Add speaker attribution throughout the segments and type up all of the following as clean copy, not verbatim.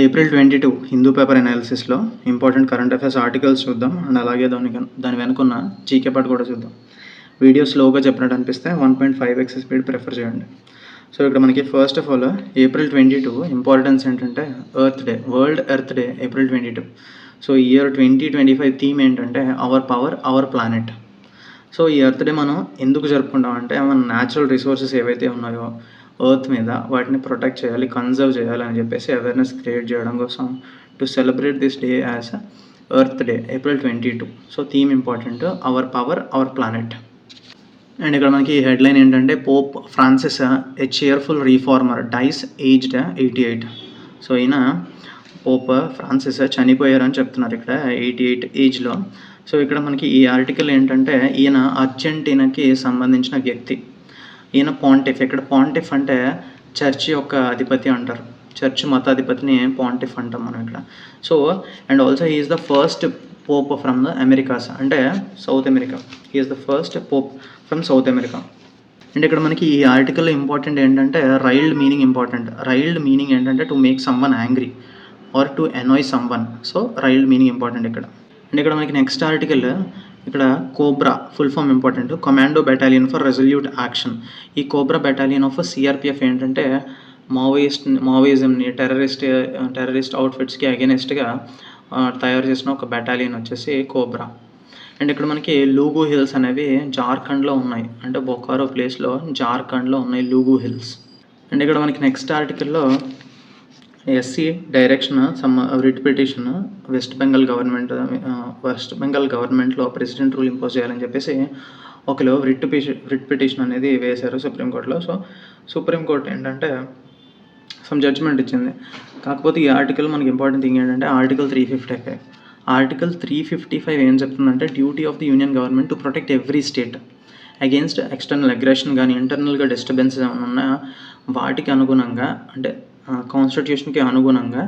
Speaker 1: April 22 Hindu paper అనాలిసిస్‌లో important current affairs articles చూద్దాం. And అలాగే దాని వెనుకున్న జీకే పార్ట్ కూడా చూద్దాం. వీడియో స్లోగా చెప్పినట్టు అనిపిస్తే 1.5x స్పీడ్ ప్రిఫర్ చేయండి. సో ఇక్కడ మనకి first of all April 22 importance ఏంటంటే Earth Day, world Earth Day April 22. So year 2025 theme ఏంటంటే our power our planet. So ఈ ఎర్త్ డే మనం ఎందుకు జరుపుకుంటాం అంటే మన న్యాచురల్ రిసోర్సెస్ ఏవైతే ఉన్నాయో ఎర్త్ మీద వాటిని ప్రొటెక్ట్ చేయాలి, కన్జర్వ్ చేయాలి అని చెప్పేసి అవేర్నెస్ క్రియేట్ చేయడం కోసం to celebrate this day as Earth Day April 22. So theme important our power our planet. And ఇక్కడ మనకి హెడ్లైన్ ఏంటంటే Pope Francis a cheerful reformer dies aged 88. సో ఈయన పోప్ ఫ్రాన్సిస్ చనిపోయారని చెప్తున్నారు ఇక్కడ 88 ఏజ్లో. సో ఇక్కడ మనకి ఈ ఆర్టికల్ ఏంటంటే ఈయన అర్జెంటీనాకి సంబంధించిన వ్యక్తి. ఈయన పాంటిఫ్. ఇక్కడ పాంటిఫ్ అంటే చర్చ్ యొక్క అధిపతి అంటారు. చర్చ్ మతాధిపతిని పాంటిఫ్ అంటాం మనం ఇక్కడ. So and also he is the first pope from the Americas, అంటే South America. He is the first pope from South America. And ఇక్కడ మనకి ఈ ఆర్టికల్లో ఇంపార్టెంట్ ఏంటంటే riled meaning important. Riled meaning ఏంటంటే to make someone angry or to annoy someone. So riled meaning important ఇక్కడ. And ఇక్కడ మనకి next article ఇక్కడ cobra full form important, commando battalion for resolute action. ఈ cobra battalion of CRPF ఏంటంటే మావోయిజంని terrorist అవుట్ఫిట్స్కి అగెనిస్ట్గా తయారు చేసిన ఒక battalion వచ్చేసి కోబ్రా. అండ్ ఇక్కడ మనకి లూగు హిల్స్ అనేవి జార్ఖండ్లో ఉన్నాయి, అంటే బొకారో ప్లేస్లో జార్ఖండ్లో ఉన్నాయి లూగు హిల్స్. అండ్ ఇక్కడ మనకి నెక్స్ట్ ఆర్టికల్లో SC direction writ petition West Bengal గవర్నమెంట్లో ప్రెసిడెంట్ రూల్ ఇంపోజ్ చేయాలని చెప్పేసి ఒకరు రిట్ పిటిషన్ అనేది వేశారు సుప్రీంకోర్టులో. సో సుప్రీంకోర్టు ఏంటంటే సమ్ జడ్జ్మెంట్ ఇచ్చింది. కాకపోతే ఈ ఆర్టికల్ మనకి ఇంపార్టెంట్ థింగ్ ఏంటంటే ఆర్టికల్ 355. ఆర్టికల్ 355 ఏం చెప్తుందంటే duty of the union government to protect every state against external aggression కానీ ఇంటర్నల్గా డిస్టర్బెన్సెస్ ఏమైనా ఉన్నా వాటికి అనుగుణంగా, అంటే కాన్స్టిట్యూషన్కి అనుగుణంగా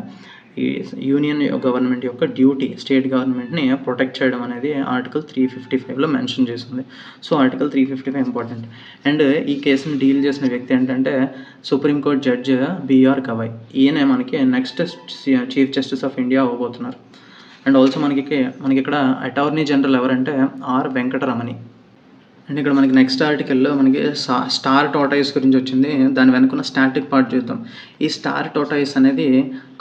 Speaker 1: ఈ యూనియన్ గవర్నమెంట్ యొక్క డ్యూటీ స్టేట్ గవర్నమెంట్ని ప్రొటెక్ట్ చేయడం అనేది ఆర్టికల్ 355లో మెన్షన్ చేసింది. So article 355 important. అండ్ ఈ కేసుని డీల్ చేసిన వ్యక్తి ఏంటంటే సుప్రీంకోర్టు జడ్జ్ బిఆర్ గవాయ్. ఈయన మనకి next chief justice of India అవ్వబోతున్నారు. అండ్ ఆల్సో మనకి ఇక్కడ అటార్నీ జనరల్ ఎవరంటే ఆర్ వెంకటరమణి. అండ్ ఇక్కడ మనకి నెక్స్ట్ ఆర్టికల్లో మనకి స్టార్ టోటాయిస్ గురించి వచ్చింది. దాని వెనుకున్న స్టాటిక్ పార్ట్ చూద్దాం. ఈ స్టార్ టోటాయిస్ అనేది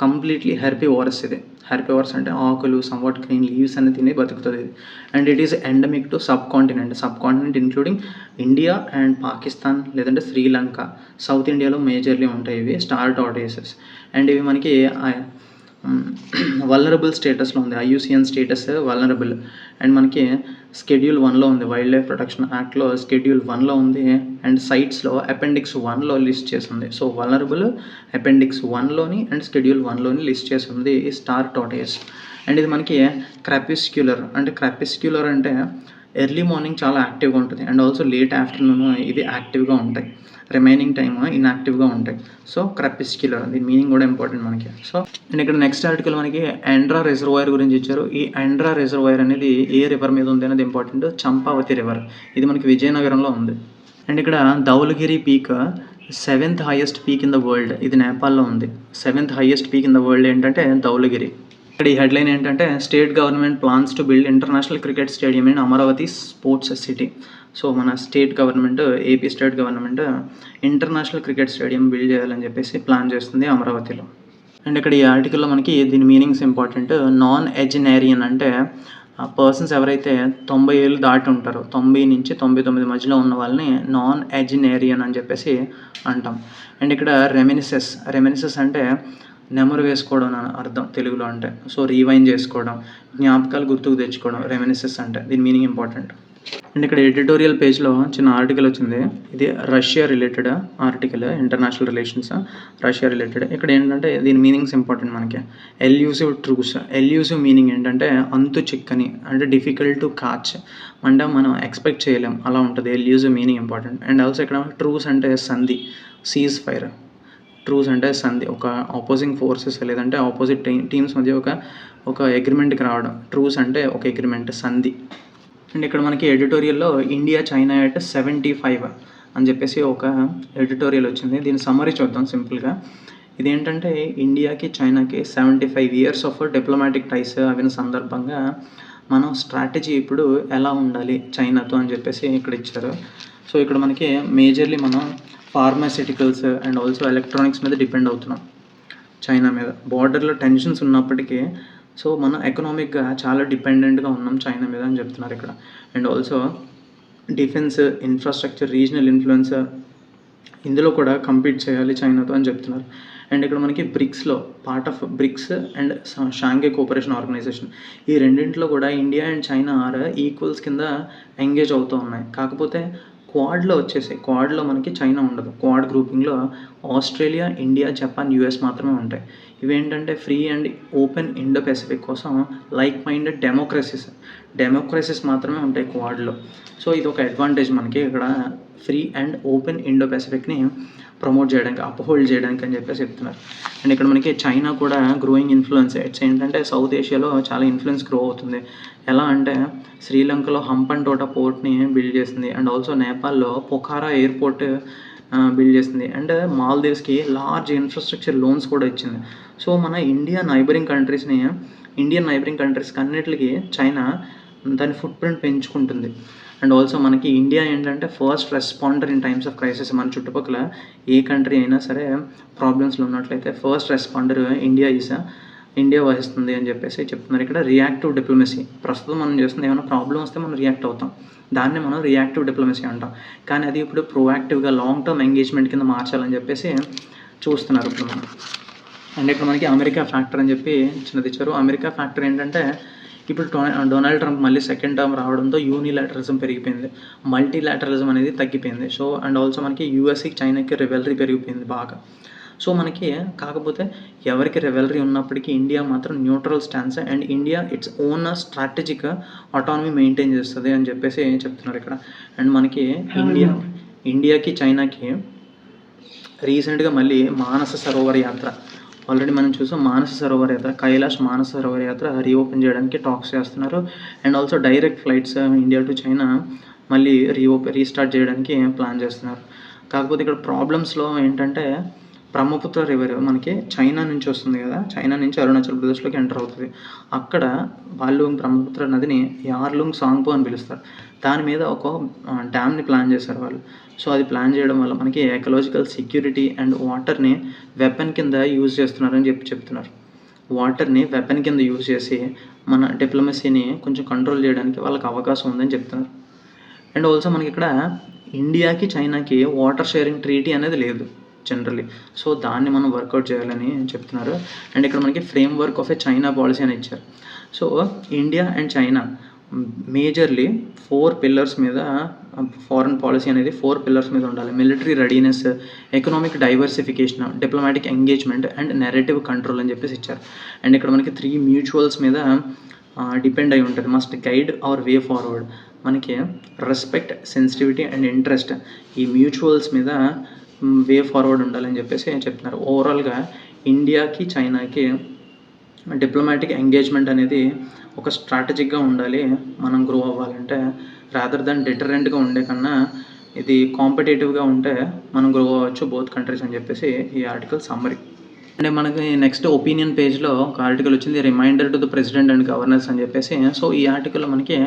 Speaker 1: కంప్లీట్లీ హెర్బివోరస్. ఇది హెర్బివోరస్ అంటే ఆకులు, సమ్వాట్ గ్రీన్ లీవ్స్ అనేది తిని బతుకుతుంది ఇది. And it is endemic to sub continent including India and Pakistan, లేదంటే శ్రీలంక, సౌత్ ఇండియాలో మేజర్లీ ఉంటాయి ఇవి స్టార్ టోటాయిసెస్. అండ్ ఇవి మనకి వల్నరబుల్ స్టేటస్లో ఉంది, ఐయుసిఎన్ స్టేటస్ వల్నరబుల్. అండ్ మనకి షెడ్యూల్ 1లో ఉంది, వైల్డ్ లైఫ్ ప్రొటెక్షన్ యాక్ట్లో షెడ్యూల్ 1లో ఉంది. అండ్ సైట్స్లో అపెండిక్స్ 1లో లిస్ట్ చేసింది. సో వల్నరబుల్ అపెండిక్స్ 1లోని అండ్ షెడ్యూల్ 1లోని లిస్ట్ చేసింది ఈ స్టార్ టోటాయిస్. అండ్ ఇది మనకి క్రాపిస్క్యులర్ అంటే ఎర్లీ మార్నింగ్ చాలా యాక్టివ్గా ఉంటుంది. అండ్ ఆల్సో లేట్ ఆఫ్టర్నూన్ ఇవి యాక్టివ్గా ఉంటాయి, రిమైనింగ్ టైమ్ ఇన్యాక్టివ్గా ఉంటాయి. సో క్రాపిస్క్యులర్, దీని మీనింగ్ కూడా ఇంపార్టెంట్ మనకి. సో అండ్ ఇక్కడ నెక్స్ట్ ఆర్టికల్ మనకి ఆండ్రా రిజర్వాయర్ గురించి ఇచ్చారు. ఈ ఆండ్రా రిజర్వాయర్ అనేది ఏ రివర్ మీద ఉంది అనేది ఇంపార్టెంట్. చంపావతి రివర్. ఇది మనకి విజయనగరంలో ఉంది. అండ్ ఇక్కడ Dhaulagiri peak 7th highest peak in the world. ఇది నేపాల్లో ఉంది. 7th highest peak in the world ఏంటంటే ధౌలగిరి. ఇక్కడ ఈ హెడ్లైన్ ఏంటంటే state government plans to build international cricket stadium in Amaravati sports city. So మన state government, AP state government international cricket stadium build చేయాలని చెప్పేసి ప్లాన్ చేస్తుంది అమరావతిలో. అండ్ ఇక్కడ ఈ ఆర్టికల్లో మనకి దీని మీనింగ్స్ ఇంపార్టెంట్. నాన్ ఎజినేరియన్ అంటే పర్సన్స్ ఎవరైతే 90 ఏళ్ళు దాటి ఉంటారో, 90 నుంచి 99 మధ్యలో ఉన్న వాళ్ళని నాన్ ఎజినేరియన్ అని చెప్పేసి అంటాం. అండ్ ఇక్కడ రెమినిసెస్ అంటే నెమరు వేసుకోవడం అని అర్థం తెలుగులో అంటే. సో రీవైండ్ చేసుకోవడం, జ్ఞాపకాలు గుర్తుకు తెచ్చుకోవడం రెమినిసెస్ అంటే. దీని మీనింగ్ ఇంపార్టెంట్. అండ్ ఇక్కడ ఎడిటోరియల్ పేజ్లో చిన్న ఆర్టికల్ వచ్చింది. ఇది Russia related article, international relations Russia related. ఇక్కడ ఏంటంటే దీని మీనింగ్స్ ఇంపార్టెంట్ మనకి. ఎల్యూసివ్ మీనింగ్ ఏంటంటే అంతు చిక్కని, అంటే డిఫికల్ట్ టు కాచ్, అంటే మనం ఎక్స్పెక్ట్ చేయలేం అలా ఉంటుంది. Elusive meaning important. And also ఇక్కడ ట్రూస్ అంటే సంధి, సీజ్ ఫైర్. ట్రూస్ అంటే సంధి, ఒక ఆపోజింగ్ ఫోర్సెస్ లేదంటే ఆపోజిట్ టీమ్స్ మధ్య ఒక అగ్రిమెంట్కి రావడం. ట్రూస్ అంటే ఒక అగ్రిమెంట్, సంధి. అండ్ ఇక్కడ మనకి ఎడిటోరియల్లో ఇండియా చైనా ఎట్ 75 అని చెప్పేసి ఒక ఎడిటోరియల్ వచ్చింది. దీని సమ్మరీ చూద్దాం సింపుల్గా. ఇదేంటంటే ఇండియాకి, చైనాకి 75 ఇయర్స్ ఆఫ్ డిప్లొమాటిక్ టైస్ అవిన సందర్భంగా మనం స్ట్రాటజీ ఇప్పుడు ఎలా ఉండాలి చైనాతో అని చెప్పేసి ఇక్కడ ఇచ్చారు. సో ఇక్కడ మనకి మేజర్లీ మనం ఫార్మాస్యూటికల్స్ అండ్ ఆల్సో ఎలక్ట్రానిక్స్ మీద డిపెండ్ అవుతున్నాం చైనా మీద. బార్డర్లో టెన్షన్స్ ఉన్నప్పటికీ సో మనం ఎకనామిక్గా చాలా డిపెండెంట్గా ఉన్నాం చైనా మీద అని చెప్తున్నారు ఇక్కడ. And also defence, infrastructure, regional influence ఇందులో కూడా కంపీట్ చేయాలి చైనాతో అని చెప్తున్నారు. అండ్ ఇక్కడ మనకి బ్రిక్స్లో part of BRICS and Shanghai cooperation organisation ఈ రెండింటిలో కూడా India and China are equals కింద ఎంగేజ్ అవుతూ ఉన్నాయి. కాకపోతే క్వాడ్లో మనకి చైనా ఉండదు. క్వాడ్ గ్రూపింగ్లో ఆస్ట్రేలియా, ఇండియా, జపాన్, యూఎస్ మాత్రమే ఉంటాయి. ఇవేంటంటే free and open Indo Pacific కోసం లైక్ మైండెడ్ డెమోక్రసీస్ మాత్రమే ఉంటాయి క్వాడ్లో. సో ఇది ఒక అడ్వాంటేజ్ మనకి ఇక్కడ ఫ్రీ అండ్ ఓపెన్ ఇండో పెసిఫిక్ని ప్రమోట్ చేయడానికి, అప్హోల్డ్ చేయడానికి అని చెప్పేసి చెప్తున్నారు. అండ్ ఇక్కడ మనకి చైనా కూడా గ్రోయింగ్ ఇన్ఫ్లుయెన్స్ ఏంటంటే సౌత్ ఏషియాలో చాలా ఇన్ఫ్లుయెన్స్ గ్రో అవుతుంది. ఎలా అంటే శ్రీలంకలో హంపన్టోటా పోర్ట్ని బిల్డ్ చేసింది. అండ్ ఆల్సో నేపాల్లో పొఖారా ఎయిర్పోర్ట్ బిల్డ్ చేసింది. అండ్ మాల్దీవ్స్కి లార్జ్ ఇన్ఫ్రాస్ట్రక్చర్ లోన్స్ కూడా ఇచ్చింది. సో మన ఇండియన్ నైబరింగ్ కంట్రీస్కి అన్నిటికీ చైనా దాని ఫుట్ ప్రింట్ పెంచుకుంటుంది. అండ్ ఆల్సో మనకి ఇండియా ఏంటంటే first responder in times of crisis. మన చుట్టుపక్కల ఏ కంట్రీ అయినా సరే ప్రాబ్లమ్స్లో ఉన్నట్లయితే ఫస్ట్ రెస్పాండర్ ఇండియా వహిస్తుంది అని చెప్పేసి చెప్తున్నారు. ఇక్కడ రియాక్టివ్ డిప్లొమసీ ప్రస్తుతం మనం చేస్తుంది, ఏమైనా ప్రాబ్లం వస్తే మనం రియాక్ట్ అవుతాం, దాన్ని మనం రియాక్టివ్ డిప్లొమసీ అంటాం. కానీ అది ఇప్పుడు ప్రోయాక్టివ్గా లాంగ్ టర్మ్ ఎంగేజ్మెంట్ కింద మార్చాలని చెప్పేసి చూస్తున్నారు ఇప్పుడు మనం. అండ్ ఇక్కడ మనకి అమెరికా ఫ్యాక్టర్ అని చెప్పి చిన్నది ఇచ్చారు. అమెరికా ఫ్యాక్టర్ ఏంటంటే ఇప్పుడు డొనాల్డ్ ట్రంప్ మళ్ళీ సెకండ్ టర్మ్ రావడంతో యూనిలాటరలిజం పెరిగిపోయింది, మల్టీలాటరలిజం అనేది తగ్గిపోయింది. సో అండ్ ఆల్సో మనకి యూఎస్కి, చైనాకి రివెలరీ పెరిగిపోయింది బాగా. సో మనకి కాకపోతే ఎవరికి రివెలరీ ఉన్నప్పటికీ ఇండియా మాత్రం neutral stance and India its own strategic autonomy maintain చేస్తుంది అని చెప్పేసి చెప్తున్నారు ఇక్కడ. అండ్ మనకి ఇండియాకి, చైనాకి రీసెంట్గా మళ్ళీ మానస సరోవర్ యాత్ర ఆల్రెడీ మనం చూసాం. కైలాష్ మానస సరోవర్ యాత్ర రీఓపెన్ చేయడానికి టాక్స్ చేస్తున్నారు. And also direct flights India to China మళ్ళీ రీస్టార్ట్ చేయడానికి ప్లాన్ చేస్తున్నారు. కాకపోతే ఇక్కడ ప్రాబ్లమ్స్లో ఏంటంటే బ్రహ్మపుత్ర రివర్ మనకి చైనా నుంచి వస్తుంది కదా, చైనా నుంచి అరుణాచల్ ప్రదేశ్లోకి ఎంటర్ అవుతుంది. అక్కడ వాళ్ళు బ్రహ్మపుత్ర నదిని యార్లుంగ్ సాంగ్పో అని పిలుస్తారు. దాని మీద ఒక డ్యామ్ని ప్లాన్ చేశారు వాళ్ళు. సో అది ప్లాన్ చేయడం వల్ల మనకి ఎకలాజికల్ సెక్యూరిటీ అండ్ వాటర్ని వెపన్ కింద యూజ్ చేస్తున్నారని చెప్తున్నారు. వాటర్ని వెపన్ కింద యూజ్ చేసి మన డిప్లొమసీని కొంచెం కంట్రోల్ చేయడానికి వాళ్ళకి అవకాశం ఉందని చెప్తున్నారు. అండ్ ఆల్సో మనకి ఇక్కడ ఇండియాకి, చైనాకి వాటర్ షేరింగ్ ట్రీటీ అనేది లేదు జనరల్లీ. సో దాన్ని మనం వర్కౌట్ చేయాలని చెప్తున్నారు. అండ్ ఇక్కడ మనకి frame work of A China policy అని ఇచ్చారు. So India and China majorly 4 pillars మీద ఫారెన్ పాలసీ అనేది 4 పిల్లర్స్ మీద ఉండాలి. Military readiness, economic diversification, diplomatic engagement and narrative control అని చెప్పేసి ఇచ్చారు. అండ్ ఇక్కడ మనకి 3 మ్యూచువల్స్ మీద డిపెండ్ అయి ఉంటుంది. Must guide our way forward. మనకి రెస్పెక్ట్, సెన్సిటివిటీ అండ్ ఇంట్రెస్ట్ ఈ మ్యూచువల్స్ మీద వే ఫార్వర్డ్ ఉండాలని చెప్పేసి చెప్తున్నారు. ఓవరాల్గా ఇండియాకి, చైనాకి డిప్లొమాటిక్ ఎంగేజ్మెంట్ అనేది ఒక స్ట్రాటజిక్గా ఉండాలి మనం గ్రో అవ్వాలంటే. రాదర్ దాన్ డిటరెంట్గా ఉండే కన్నా ఇది కాంపిటేటివ్గా ఉంటే మనం గ్రో అవ్వచ్చు బోత్ కంట్రీస్ అని చెప్పేసి ఈ ఆర్టికల్ సమ్మరీ. అంటే మనకి నెక్స్ట్ ఒపీనియన్ పేజ్లో ఒక ఆర్టికల్ వచ్చింది, reminder to the president and governors అని చెప్పేసి. సో ఈ ఆర్టికల్లో మనకి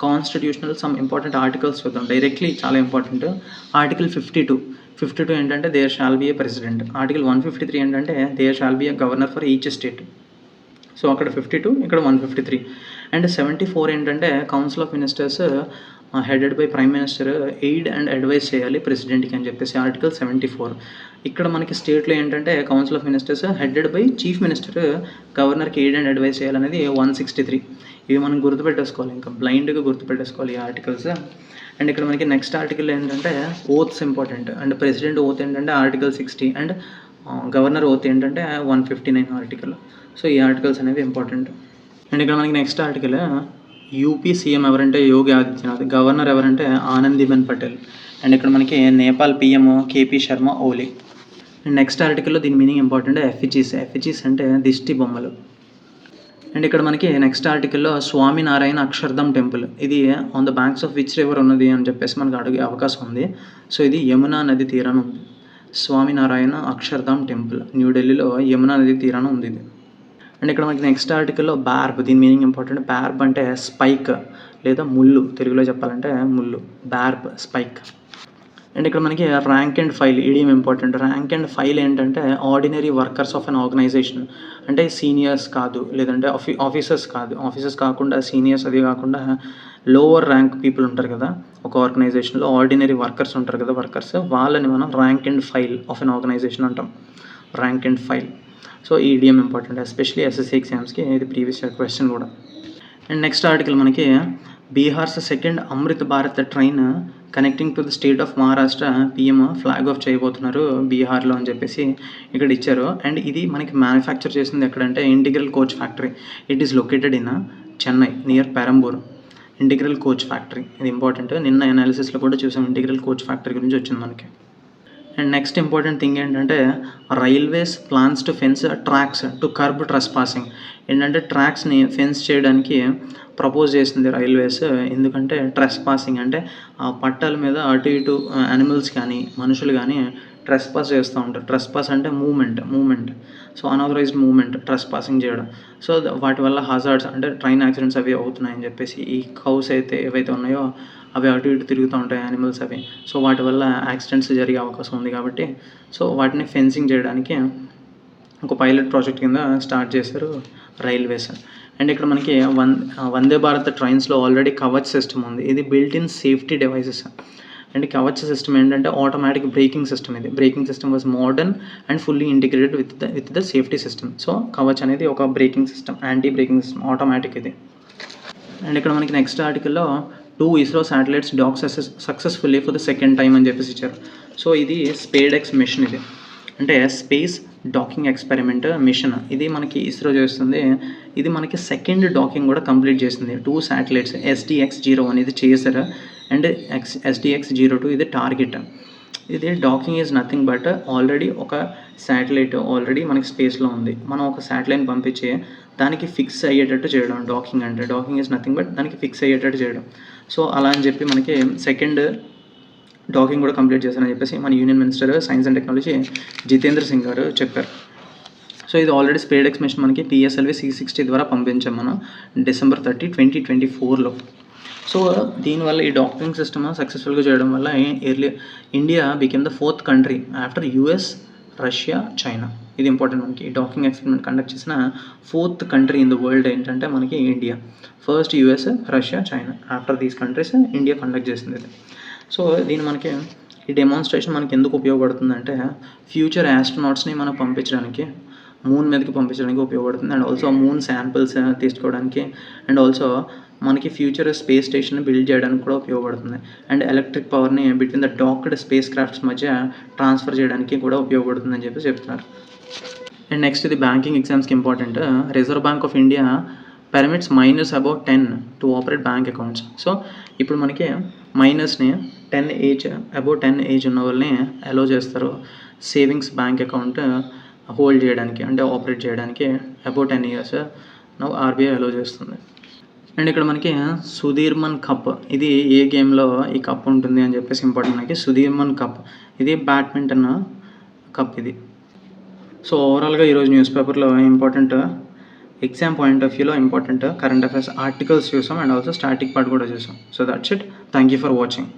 Speaker 1: కాన్స్టిట్యూషనల్ సమ్ ఇంపార్టెంట్ ఆర్టికల్స్ చూద్దాం డైరెక్ట్లీ. చాలా ఇంపార్టెంట్. ఆర్టికల్ 52 ఏంటంటే there shall be a president. Article 153 ఏంటంటే there shall be a governor for each state. So అక్కడ 52, ఇక్కడ 153. అండ్ 74 ఏంటంటే council of ministers headed by prime minister aid and advise చేయాలి ప్రెసిడెంట్కి అని చెప్పేసి ఆర్టికల్ 74. ఇక్కడ మనకి స్టేట్లో ఏంటంటే council of ministers headed by chief minister గవర్నర్కి ఎయిడ్ అండ్ అడ్వైస్ చేయాలనేది 163. ఇవి మనం గుర్తుపెట్టేసుకోవాలి, ఇంకా బ్లైండ్గా గుర్తుపెట్టేసుకోవాలి ఈ ఆర్టికల్స్. అండ్ ఇక్కడ మనకి నెక్స్ట్ ఆర్టికల్ ఏంటంటే oaths important. And president oath ఏంటంటే ఆర్టికల్ 60 అండ్ గవర్నర్ ఓత్ ఏంటంటే 159 ఆర్టికల్. సో ఈ ఆర్టికల్స్ అనేవి ఇంపార్టెంట్. అండ్ ఇక్కడ మనకి నెక్స్ట్ ఆర్టికల్ యూపీ సీఎం ఎవరంటే యోగి ఆదిత్యనాథ్, గవర్నర్ ఎవరంటే ఆనందీబెన్ పటేల్. అండ్ ఇక్కడ మనకి Nepal PM KP Sharma Oli. And next ఆర్టికల్లో దీని మీనింగ్ ఇంపార్టెంట్. ఎఫిజీస్ అంటే దిష్టి బొమ్మలు. అండ్ ఇక్కడ మనకి నెక్స్ట్ ఆర్టికల్లో స్వామినారాయణ అక్షర్ధామ్ టెంపుల్, ఇది on the banks of which river ఉన్నది అని చెప్పేసి మనకు అడిగే అవకాశం ఉంది. సో ఇది యమునా నది తీరాన ఉంది. స్వామినారాయణ అక్షర్ధామ్ టెంపుల్, న్యూఢిల్లీలో యమునా నది తీరాన ఉంది ఇది. అండ్ ఇక్కడ మనకి నెక్స్ట్ ఆర్టికల్‌లో బార్బ్, దీని మీనింగ్ ఇంపార్టెంట్. బార్బ్ అంటే స్పైక్ లేదా ముల్లు, తెలుగులో చెప్పాలంటే ముల్లు. Barb, spike. అండ్ ఇక్కడ మనకి rank and file idiom important. Rank and file ఏంటంటే ordinary workers of an organisation, అంటే సీనియర్స్ కాదు, లేదంటే ఆఫీసర్స్ కాదు, ఆఫీసర్స్ కాకుండా సీనియర్స్, అది కాకుండా లోవర్ ర్యాంక్ పీపుల్ ఉంటారు కదా ఒక ఆర్గనైజేషన్లో, ఆర్డినరీ వర్కర్స్ ఉంటారు కదా వర్కర్స్, వాళ్ళని మనం rank and file of an organisation అంటాం. Rank and file. సో ఈ ఈడియం ఇంపార్టెంట్, ఎస్పెషలీ ఎస్ఎస్సీ ఎగ్జామ్స్కి. ఇది ప్రీవియస్ ఇయర్ క్వశ్చన్ కూడా. అండ్ నెక్స్ట్ ఆర్టికల్ మనకి Bihar's second Amrit Bharat train connecting to the state of Maharashtra PM flag off చేయబోతున్నారు బీహార్లో అని చెప్పేసి ఇక్కడ ఇచ్చారు. అండ్ ఇది మనకి మ్యానుఫ్యాక్చర్ చేసింది ఎక్కడంటే integral coach factory. It is located in Chennai near Perambur. Integral coach factory, ఇది ఇంపార్టెంట్. నిన్న అనాలిసిస్లో కూడా చూసాం ఇంటిగ్రల్ కోచ్ ఫ్యాక్టరీ గురించి వచ్చింది మనకి. అండ్ నెక్స్ట్ ఇంపార్టెంట్ థింగ్ ఏంటంటే railways plans to fence tracks to curb trespassing. ఏంటంటే ట్రాక్స్ని ఫెన్స్ చేయడానికి ప్రపోజ్ చేసింది రైల్వేస్. ఎందుకంటే ట్రెస్ పాసింగ్ అంటే ఆ పట్టాల మీద అటు ఇటు యానిమల్స్ కానీ మనుషులు కానీ ట్రెస్ పాస్ చేస్తూ ఉంటారు. ట్రెస్ పాస్ అంటే movement. So unauthorised movement, trespassing చేయడం. సో వాటి వల్ల హజార్డ్స్ అంటే ట్రైన్ యాక్సిడెంట్స్ అవి అవుతున్నాయని చెప్పేసి, ఈ కౌస్ అయితే ఏవైతే ఉన్నాయో అవి అటు ఇటు తిరుగుతూ ఉంటాయి యానిమల్స్ అవి. సో వాటి వల్ల యాక్సిడెంట్స్ జరిగే అవకాశం ఉంది కాబట్టి సో వాటిని ఫెన్సింగ్ చేయడానికి ఒక పైలట్ ప్రాజెక్ట్ కింద స్టార్ట్ చేశారు రైల్వేస్. అండ్ ఇక్కడ మనకి వందే భారత్ ట్రైన్స్లో ఆల్రెడీ కవచ్ సిస్టమ్ ఉంది. ఇది built in safety devices. And Kavach system ఏంటంటే ఆటోమేటిక్ బ్రేకింగ్ సిస్టమ్. ఇది braking system was modern and fully integrated with the safety system. So Kavach అనేది ఒక braking system, anti braking system, automatic ఇది. అండ్ ఇక్కడ మనకి నెక్స్ట్ ఆర్టికల్లో 2 ISRO satellites dock successfully for the second time అని చెప్పేసి ఇచ్చారు. సో ఇది స్పేడెక్స్ మిషన్. ఇది అంటే స్పేస్ డాకింగ్ ఎక్స్పెరిమెంట్ మిషన్. ఇది మనకి ఇస్రో చేస్తుంది. ఇది మనకి సెకండ్ డాకింగ్ కూడా కంప్లీట్ చేసింది. 2 శాటిలైట్స్ SDX-01 ఇది చేశారు. అండ్ SDX-02 ఇది టార్గెట్. ఇది docking is nothing but already ఒక శాటిలైట్ ఆల్రెడీ మనకి స్పేస్లో ఉంది. మనం ఒక శాటిలైట్ పంపించి దానికి ఫిక్స్ అయ్యేటట్టు చేయడం డాకింగ్ అంటే. డాకింగ్ ఈజ్ నథింగ్ బట్ దానికి ఫిక్స్ అయ్యేటట్టు చేయడం. సో అలా అని చెప్పి మనకి సెకండ్ డాకింగ్ కూడా కంప్లీట్ చేశారని చెప్పేసి మన union minister science and technology Jitendra Singh గారు చెప్పారు. సో ఇది ఆల్రెడీ స్పేడెక్స్ మిషన్ మనకి PSLV C-60 ద్వారా పంపించాం మనం December 30, 2024లో. సో దీనివల్ల ఈ డాకింగ్ సిస్టమ్ సక్సెస్ఫుల్గా చేయడం వల్ల India became the 4th country after US, Russia, China. ఇది ఇంపార్టెంట్. మనకి ఈ డాకింగ్ ఎక్స్పెరిమెంట్ కండక్ట్ చేసిన 4th country in the world ఏంటంటే మనకి India. First US, Russia, China. After these countries India conduct చేసింది ఇది. సో దీని మనకి ఈ డెమాన్స్ట్రేషన్ మనకి ఎందుకు ఉపయోగపడుతుందంటే ఫ్యూచర్ ఆస్ట్రోనాట్స్ని మనం పంపించడానికి, మూన్ మీదకి పంపించడానికి ఉపయోగపడుతుంది. అండ్ ఆల్సో మూన్ శాంపిల్స్ తీసుకోవడానికి, అండ్ ఆల్సో మనకి ఫ్యూచర్ స్పేస్ స్టేషన్ బిల్డ్ చేయడానికి కూడా ఉపయోగపడుతుంది. అండ్ ఎలక్ట్రిక్ పవర్ని between the docked space crafts మధ్య ట్రాన్స్ఫర్ చేయడానికి కూడా ఉపయోగపడుతుందని చెప్పి చెప్తున్నారు. అండ్ నెక్స్ట్ ఇది బ్యాంకింగ్ ఎగ్జామ్స్కి important. Reserve Bank of India permits minors above 10 to operate bank accounts. So ఇప్పుడు మనకి మైనర్స్ని అబౌవ్ 10 ఏజ్ ఉన్న వాళ్ళని అలో చేస్తారు సేవింగ్స్ బ్యాంక్ అకౌంట్ హోల్డ్ చేయడానికి, అంటే ఆపరేట్ చేయడానికి. అబౌవ్ 10 years నౌ RBI అలో చేస్తుంది. అండ్ ఇక్కడ మనకి సుధీర్మన్ కప్, ఇది ఏ గేమ్లో ఈ కప్ ఉంటుంది అని చెప్పేసి ఇంపార్టెంట్ మనకి. సుధీర్మన్ కప్ ఇది బ్యాడ్మింటన్ కప్ ఇది. సో ఓవరాల్గా ఈరోజు న్యూస్ పేపర్లో ఇంపార్టెంట్ ఎగ్జామ్ పాయింట్ ఆఫ్ వ్యూలో ఇంపార్టెంట్ కరెంట్ అఫైర్స్ ఆర్టికల్స్ చూసాం. అండ్ ఆల్సో స్టాటిక్ పార్ట్ కూడా చూసాం. So that's it. Thank you for watching.